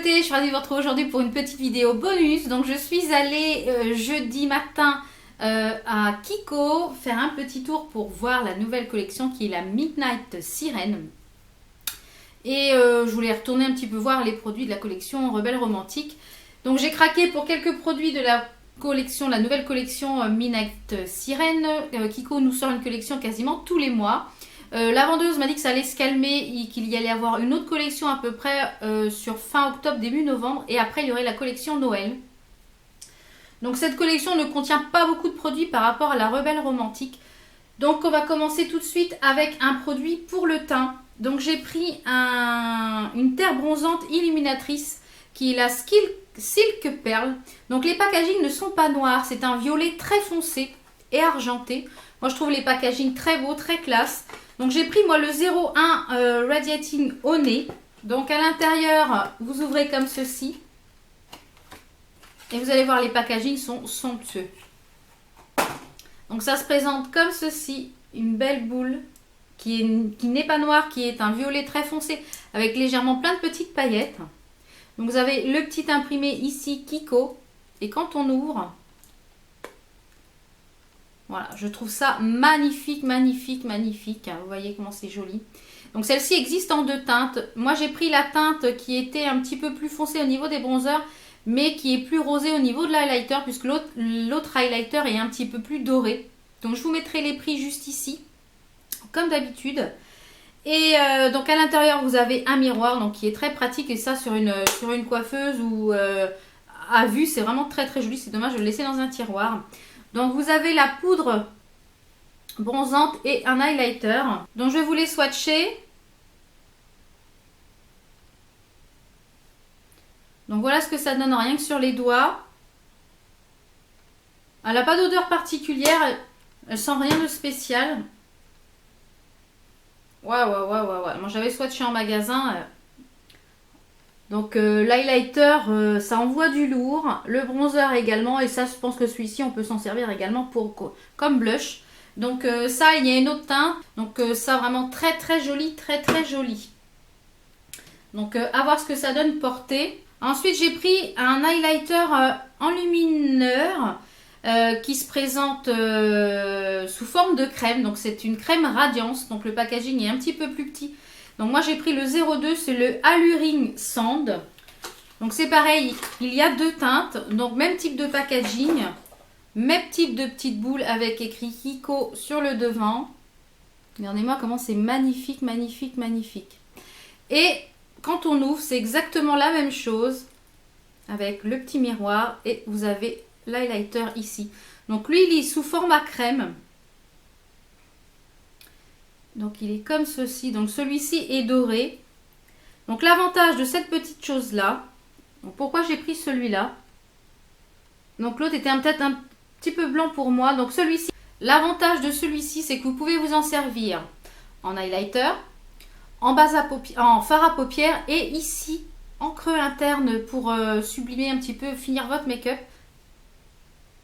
beauté, je suis ravie de vous retrouver aujourd'hui pour une petite vidéo bonus. Donc je suis allée jeudi matin à Kiko faire un petit tour pour voir la nouvelle collection qui est la Midnight Siren. Et je voulais retourner un petit peu voir les produits de la collection Rebelle Romantique. Donc j'ai craqué pour quelques produits de la collection, la nouvelle collection Midnight Siren. Kiko nous sort une collection quasiment tous les mois. La vendeuse m'a dit que ça allait se calmer et qu'il y allait avoir une autre collection à peu près sur fin octobre, début novembre. Et après, il y aurait la collection Noël. Donc cette collection ne contient pas beaucoup de produits par rapport à la Rebelle Romantique. Donc on va commencer tout de suite avec un produit pour le teint. Donc j'ai pris une terre bronzante illuminatrice qui est la Silk Pearl. Donc les packagings ne sont pas noirs. C'est un violet très foncé et argenté. Moi je trouve les packagings très beaux, très classe. Donc j'ai pris moi le 01 Radiating au nez. Donc à l'intérieur, vous ouvrez comme ceci. Et vous allez voir, les packagings sont somptueux. Donc ça se présente comme ceci. Une belle boule qui n'est pas noire, qui est un violet très foncé avec légèrement plein de petites paillettes. Donc vous avez le petit imprimé ici Kiko. Et quand on ouvre... Voilà, je trouve ça magnifique, magnifique, magnifique. Vous voyez comment c'est joli. Donc celle-ci existe en deux teintes. Moi j'ai pris la teinte qui était un petit peu plus foncée au niveau des bronzers, mais qui est plus rosée au niveau de l'highlighter, puisque l'autre highlighter est un petit peu plus doré. Donc je vous mettrai les prix juste ici, comme d'habitude. Et donc à l'intérieur vous avez un miroir, donc qui est très pratique, et ça sur une coiffeuse ou à vue, c'est vraiment très très joli. C'est dommage de le laisser dans un tiroir. Donc vous avez la poudre bronzante et un highlighter. Donc je vais vous les swatcher. Donc voilà ce que ça donne rien que sur les doigts. Elle n'a pas d'odeur particulière. Elle sent rien de spécial. Ouais. Moi j'avais swatché en magasin. Donc l'highlighter, ça envoie du lourd. Le bronzer également. Et ça, je pense que celui-ci, on peut s'en servir également comme blush. Donc ça, il y a une autre teinte. Donc ça, vraiment très très joli. Très très joli. Donc à voir ce que ça donne porté. Ensuite, j'ai pris un highlighter enlumineur qui se présente sous forme de crème. Donc c'est une crème radiance. Donc le packaging est un petit peu plus petit. Donc moi j'ai pris le 02, c'est le Alluring Sand. Donc c'est pareil, il y a deux teintes, donc même type de packaging, même type de petite boule avec écrit Kiko sur le devant. Regardez-moi comment c'est magnifique, magnifique, magnifique. Et quand on ouvre, c'est exactement la même chose avec le petit miroir et vous avez l'highlighter ici. Donc lui il est sous format crème. Donc il est comme ceci. Donc celui-ci est doré. Donc l'avantage de cette petite chose là. Donc pourquoi j'ai pris celui-là? Donc l'autre était peut-être un petit peu blanc pour moi. Donc celui-ci. L'avantage de celui-ci, c'est que vous pouvez vous en servir en highlighter, en fard à paupières et ici en creux interne pour sublimer un petit peu, finir votre make-up.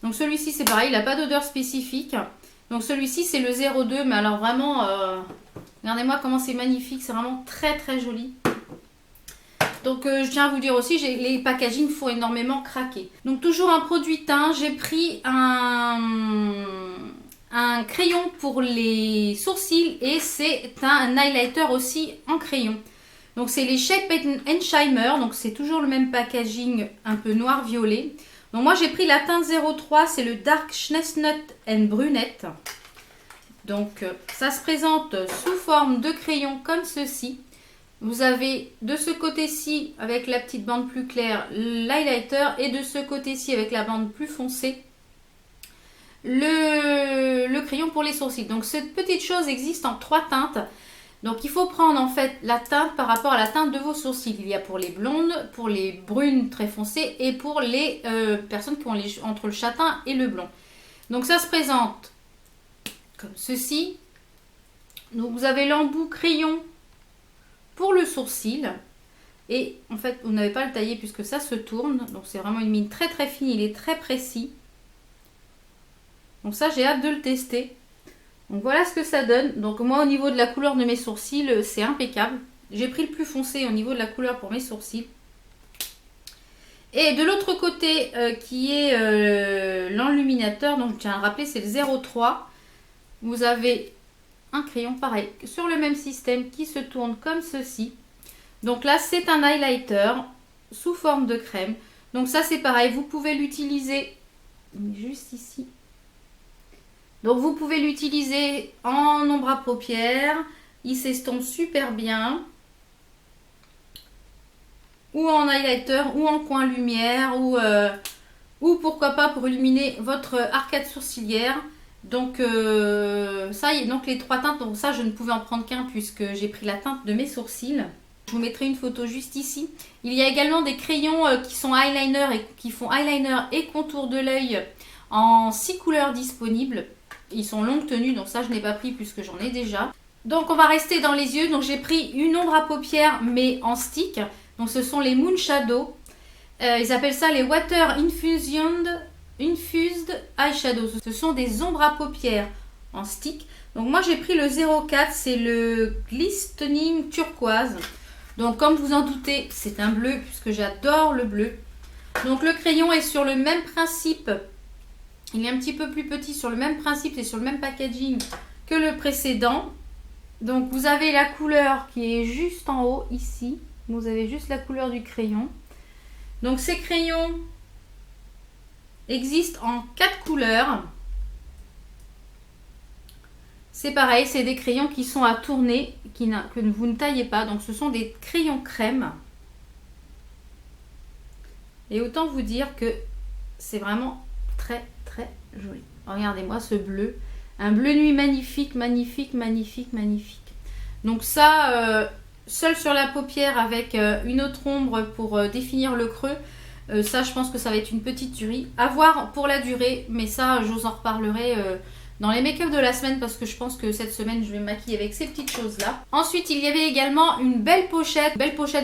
Donc celui-ci c'est pareil, il n'a pas d'odeur spécifique. Donc celui-ci c'est le 02, mais alors vraiment, regardez-moi comment c'est magnifique, c'est vraiment très très joli. Donc je tiens à vous dire aussi, les packaging font énormément craquer. Donc toujours un produit teint, j'ai pris un crayon pour les sourcils et c'est un highlighter aussi en crayon. Donc c'est les Shape and Shimmer, donc c'est toujours le même packaging un peu noir-violet. Donc moi j'ai pris la teinte 03, c'est le Dark Chestnut and Brunette. Donc ça se présente sous forme de crayon comme ceci. Vous avez de ce côté-ci avec la petite bande plus claire l'highlighter et de ce côté-ci avec la bande plus foncée le crayon pour les sourcils. Donc cette petite chose existe en trois teintes. Donc il faut prendre en fait la teinte par rapport à la teinte de vos sourcils. Il y a pour les blondes, pour les brunes très foncées et pour les personnes qui ont entre le châtain et le blond. Donc ça se présente comme ceci. Donc vous avez l'embout crayon pour le sourcil. Et en fait vous n'avez pas à le tailler puisque ça se tourne. Donc c'est vraiment une mine très très fine, il est très précis. Donc ça j'ai hâte de le tester. Donc voilà ce que ça donne. Donc moi au niveau de la couleur de mes sourcils, c'est impeccable. J'ai pris le plus foncé au niveau de la couleur pour mes sourcils. Et de l'autre côté, qui est l'enluminateur, donc je tiens à le rappeler, c'est le 03. Vous avez un crayon pareil, sur le même système, qui se tourne comme ceci. Donc là, c'est un highlighter sous forme de crème. Donc ça, c'est pareil, vous pouvez l'utiliser juste ici. Donc vous pouvez l'utiliser en ombre à paupières. Il s'estompe super bien. Ou en highlighter, ou en coin lumière, ou pourquoi pas pour illuminer votre arcade sourcilière. Donc ça, donc les 3 teintes, donc ça je ne pouvais en prendre qu'un puisque j'ai pris la teinte de mes sourcils. Je vous mettrai une photo juste ici. Il y a également des crayons qui sont eyeliner et qui font eyeliner et contour de l'œil en 6 couleurs disponibles. Ils sont longue tenue, donc ça je n'ai pas pris puisque j'en ai déjà. Donc on va rester dans les yeux. Donc j'ai pris une ombre à paupières mais en stick. Donc ce sont les Moon Shadow. Ils appellent ça les Water Infused Eyeshadows. Ce sont des ombres à paupières en stick. Donc moi j'ai pris le 04, c'est le Glistening Turquoise. Donc comme vous en doutez, c'est un bleu puisque j'adore le bleu. Donc le crayon est sur le même principe. Il est un petit peu plus petit, sur le même principe et sur le même packaging que le précédent. Donc vous avez la couleur qui est juste en haut ici. Vous avez juste la couleur du crayon. Donc ces crayons existent en 4 couleurs. C'est pareil, c'est des crayons qui sont à tourner, que vous ne taillez pas. Donc ce sont des crayons crème. Et autant vous dire que c'est vraiment très très joli. Regardez-moi ce bleu. Un bleu nuit magnifique, magnifique, magnifique, magnifique. Donc ça, seul sur la paupière avec une autre ombre pour définir le creux. Ça, je pense que ça va être une petite tuerie. À voir pour la durée, mais ça, je vous en reparlerai dans les make-up de la semaine parce que je pense que cette semaine, je vais me maquiller avec ces petites choses-là. Ensuite, il y avait également une belle pochette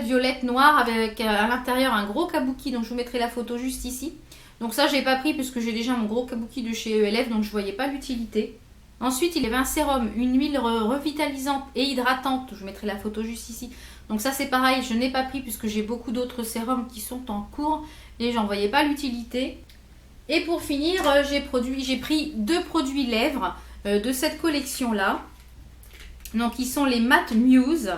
violette noire avec à l'intérieur un gros kabuki. Donc, je vous mettrai la photo juste ici. Donc ça, je n'ai pas pris puisque j'ai déjà mon gros kabuki de chez ELF, donc je ne voyais pas l'utilité. Ensuite, il y avait un sérum, une huile revitalisante et hydratante. Je vous mettrai la photo juste ici. Donc ça, c'est pareil, je n'ai pas pris puisque j'ai beaucoup d'autres sérums qui sont en cours et j'en voyais pas l'utilité. Et pour finir, j'ai pris 2 produits lèvres de cette collection-là. Donc, ils sont les Matte Muse.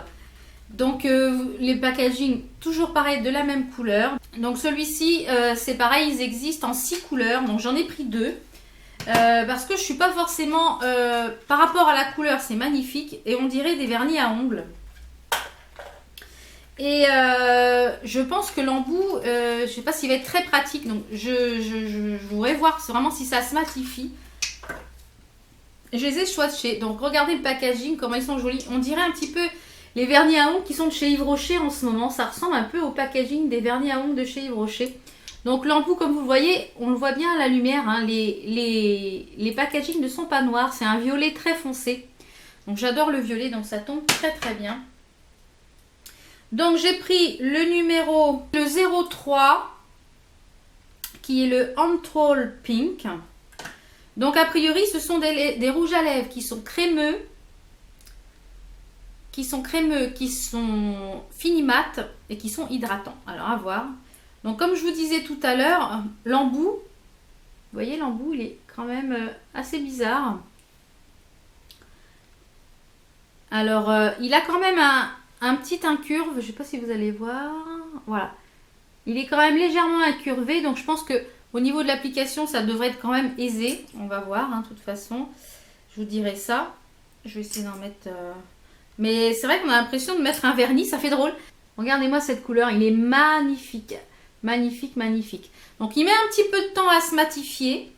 Donc, les packaging, toujours pareil, de la même couleur. Donc, celui-ci, c'est pareil, ils existent en 6 couleurs. Donc, j'en ai pris 2. Parce que je suis pas forcément... par rapport à la couleur, c'est magnifique. Et on dirait des vernis à ongles. Et je pense que l'embout, je sais pas s'il va être très pratique. Donc, je voudrais voir vraiment si ça se matifie. Je les ai swatchés. Donc, regardez le packaging, comment ils sont jolis. On dirait un petit peu les vernis à ongles qui sont de chez Yves Rocher en ce moment. Ça ressemble un peu au packaging des vernis à ongles de chez Yves Rocher. Donc l'embout, comme vous le voyez, on le voit bien à la lumière. Hein, les packagings ne sont pas noirs. C'est un violet très foncé. Donc j'adore le violet, donc ça tombe très très bien. Donc j'ai pris le 03, qui est le Anthol Pink. Donc a priori, ce sont des rouges à lèvres qui sont crémeux, qui sont fini mat et qui sont hydratants. Alors à voir. Donc comme je vous disais tout à l'heure, l'embout, vous voyez l'embout, il est quand même assez bizarre. Alors il a quand même un petit incurve, je ne sais pas si vous allez voir, voilà. Il est quand même légèrement incurvé, donc je pense que au niveau de l'application, ça devrait être quand même aisé. On va voir, hein, de toute façon, je vous dirai ça. Je vais essayer d'en mettre... Mais c'est vrai qu'on a l'impression de mettre un vernis, ça fait drôle. Regardez-moi cette couleur, il est magnifique. Magnifique, magnifique. Donc il met un petit peu de temps à se matifier.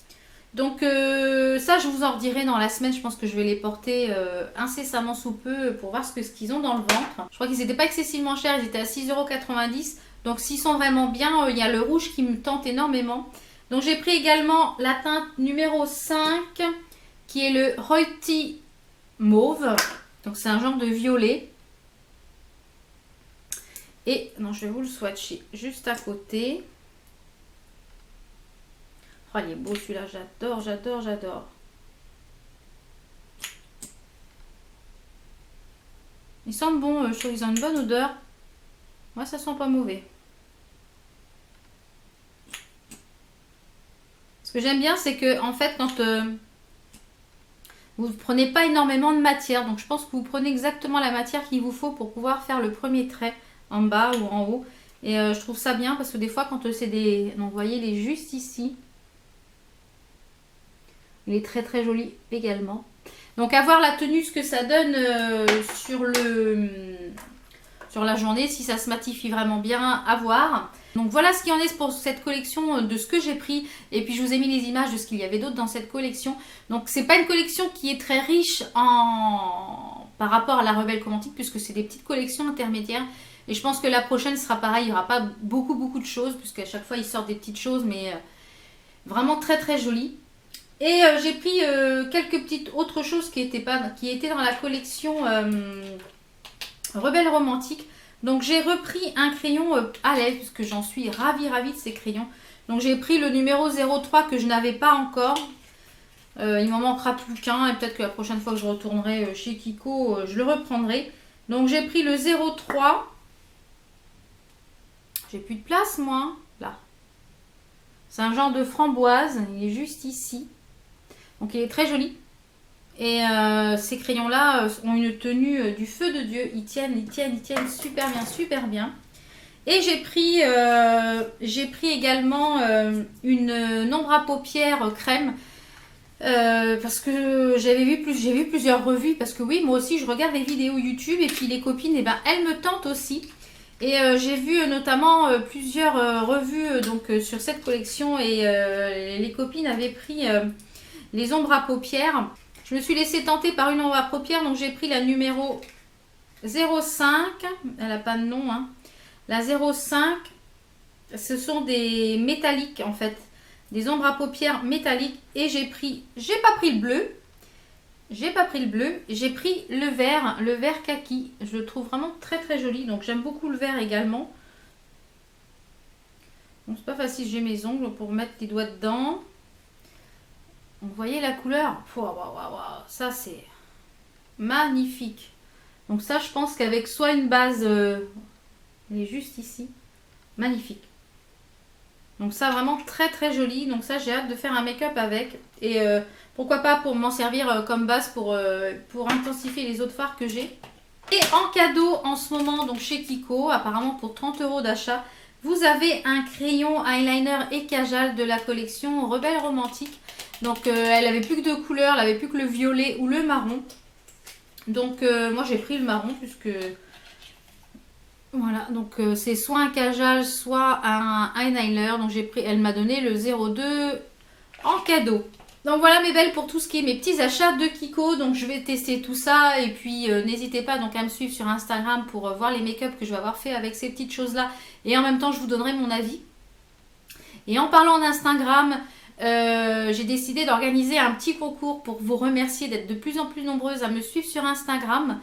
Donc ça, je vous en redirai dans la semaine. Je pense que je vais les porter incessamment sous peu pour voir ce qu'ils ont dans le ventre. Je crois qu'ils n'étaient pas excessivement chers, ils étaient à 6,90 €. Donc s'ils sont vraiment bien, il y a le rouge qui me tente énormément. Donc j'ai pris également la teinte numéro 5 qui est le Reuty Mauve. Donc c'est un genre de violet. Et non, je vais vous le swatcher juste à côté. Oh, il est beau celui-là, j'adore, j'adore, j'adore. Ils sentent bon, je trouve qu'ils ont une bonne odeur. Moi, ça sent pas mauvais. Ce que j'aime bien, c'est que en fait, quand vous ne prenez pas énormément de matière, donc je pense que vous prenez exactement la matière qu'il vous faut pour pouvoir faire le premier trait en bas ou en haut. Et je trouve ça bien parce que des fois, quand c'est des... Donc, vous voyez, il est juste ici. Il est très très joli également. Donc, à voir la tenue, ce que ça donne sur la journée, si ça se matifie vraiment bien, à voir. Donc voilà ce qu'il en est pour cette collection de ce que j'ai pris. Et puis je vous ai mis les images de ce qu'il y avait d'autre dans cette collection. Donc c'est pas une collection qui est très riche par rapport à la Rebelle Romantique, puisque c'est des petites collections intermédiaires. Et je pense que la prochaine sera pareil. Il n'y aura pas beaucoup de choses, puisqu'à chaque fois ils sortent des petites choses, mais vraiment très très jolies. Et j'ai pris quelques petites autres choses qui étaient dans la collection Rebelle Romantique. Donc j'ai repris un crayon à lèvres parce que j'en suis ravie de ces crayons. Donc j'ai pris le numéro 03 que je n'avais pas encore. Il m'en manquera plus qu'un et peut-être que la prochaine fois que je retournerai chez Kiko, je le reprendrai. Donc j'ai pris le 03. J'ai plus de place moi, là. C'est un genre de framboise, il est juste ici. Donc il est très joli. Et ces crayons-là ont une tenue du feu de Dieu. Ils tiennent super bien. Et j'ai pris également une ombre à paupières crème. Parce que j'ai vu plusieurs revues. Parce que oui, moi aussi, je regarde les vidéos YouTube. Et puis les copines, eh ben, elles me tentent aussi. Et j'ai vu notamment plusieurs revues sur cette collection. Et les copines avaient pris les ombres à paupières. Je me suis laissée tenter par une ombre à paupières, donc j'ai pris la numéro 05. Elle n'a pas de nom, hein. La 05, ce sont des métalliques en fait. Des ombres à paupières métalliques. Et j'ai pas pris le bleu. J'ai pris le vert kaki. Je le trouve vraiment très très joli. Donc j'aime beaucoup le vert également. Bon, c'est pas facile, j'ai mes ongles pour mettre les doigts dedans. Vous voyez la couleur? Ça c'est magnifique. Donc ça je pense qu'avec soit une base, elle est juste ici, magnifique. Donc ça vraiment très très joli. Donc ça j'ai hâte de faire un make-up avec. Et pourquoi pas pour m'en servir comme base pour intensifier les autres fards que j'ai. Et en cadeau en ce moment donc chez Kiko, apparemment pour 30 € d'achat, vous avez un crayon eyeliner et Kajal de la collection Rebelle Romantique. Donc elle avait plus que deux couleurs, elle avait plus que le violet ou le marron. Donc moi j'ai pris le marron puisque voilà, donc c'est soit un Kajal, soit un eyeliner. Donc elle m'a donné le 02 en cadeau. Donc voilà mes belles pour tout ce qui est mes petits achats de Kiko. Donc je vais tester tout ça et puis n'hésitez pas donc à me suivre sur Instagram pour voir les make-up que je vais avoir fait avec ces petites choses là. Et en même temps je vous donnerai mon avis. Et en parlant d'Instagram, j'ai décidé d'organiser un petit concours pour vous remercier d'être de plus en plus nombreuses à me suivre sur Instagram.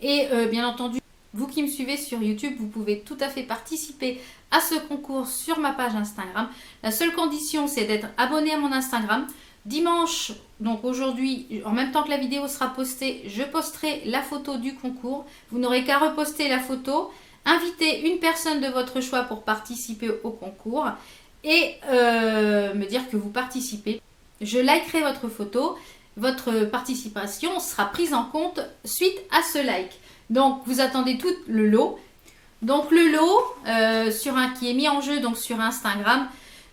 Et bien entendu, vous qui me suivez sur YouTube, vous pouvez tout à fait participer à ce concours sur ma page Instagram. La seule condition, c'est d'être abonné à mon Instagram. Dimanche, donc aujourd'hui, en même temps que la vidéo sera postée, je posterai la photo du concours. Vous n'aurez qu'à reposter la photo, inviter une personne de votre choix pour participer au concours et me dire que vous participez. Je likerai votre photo. Votre participation sera prise en compte suite à ce like. Donc, vous attendez tout le lot. Donc, le lot qui est mis en jeu donc, sur Instagram.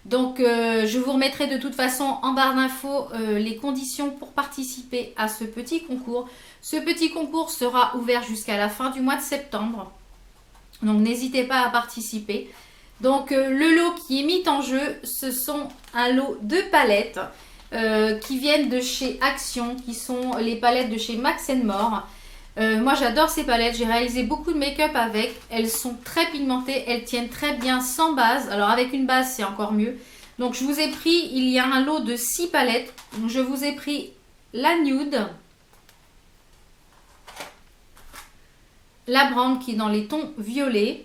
Donc, je vous remettrai de toute façon en barre d'infos les conditions pour participer à ce petit concours. Ce petit concours sera ouvert jusqu'à la fin du mois de septembre. Donc, n'hésitez pas à participer. Donc, le lot qui est mis en jeu, ce sont un lot de palettes qui viennent de chez Action, qui sont les palettes de chez Max More. Moi j'adore ces palettes, j'ai réalisé beaucoup de make-up avec, elles sont très pigmentées, elles tiennent très bien sans base, alors avec une base c'est encore mieux. Donc je vous ai pris, il y a un lot de 6 palettes, donc je vous ai pris la nude, la brown qui est dans les tons violets,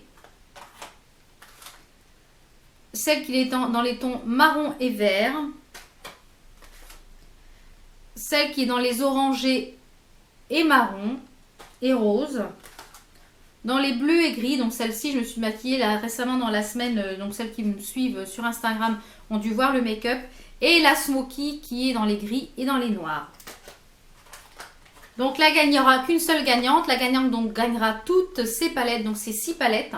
celle qui est dans les tons marron et vert, celle qui est dans les orangés et marron et rose, dans les bleus et gris. Donc celle-ci je me suis maquillée là récemment dans la semaine, donc celles qui me suivent sur Instagram ont dû voir le make-up. et la Smoky qui est dans les gris et dans les noirs. Donc là, il n'y aura qu'une seule gagnante. La gagnante donc gagnera toutes ces palettes, donc ces 6 palettes.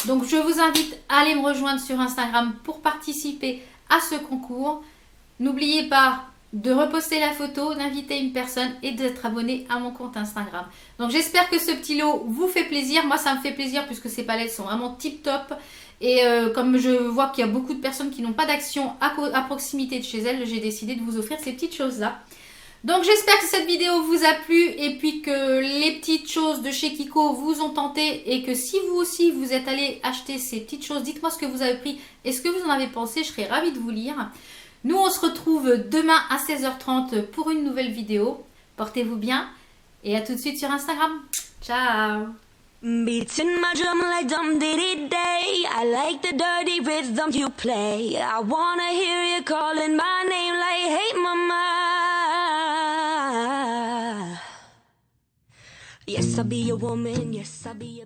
Donc je vous invite à aller me rejoindre sur Instagram pour participer à ce concours. N'oubliez pas de reposter la photo, d'inviter une personne et d'être abonné à mon compte Instagram. Donc j'espère que ce petit lot vous fait plaisir. Moi ça me fait plaisir puisque ces palettes sont vraiment tip top. Et comme je vois qu'il y a beaucoup de personnes qui n'ont pas d'action à proximité de chez elles, j'ai décidé de vous offrir ces petites choses là. Donc j'espère que cette vidéo vous a plu et puis que les petites choses de chez Kiko vous ont tenté et que si vous aussi vous êtes allé acheter ces petites choses, dites-moi ce que vous avez pris et ce que vous en avez pensé, je serais ravie de vous lire. Nous on se retrouve demain à 16h30 pour une nouvelle vidéo. Portez-vous bien et à tout de suite sur Instagram. Ciao. Beating my drum like dum diddy day. I like the dirty rhythm you play. I wanna hear you calling my name like hey mama. Yes, I'll be a woman. Yes, I'll be a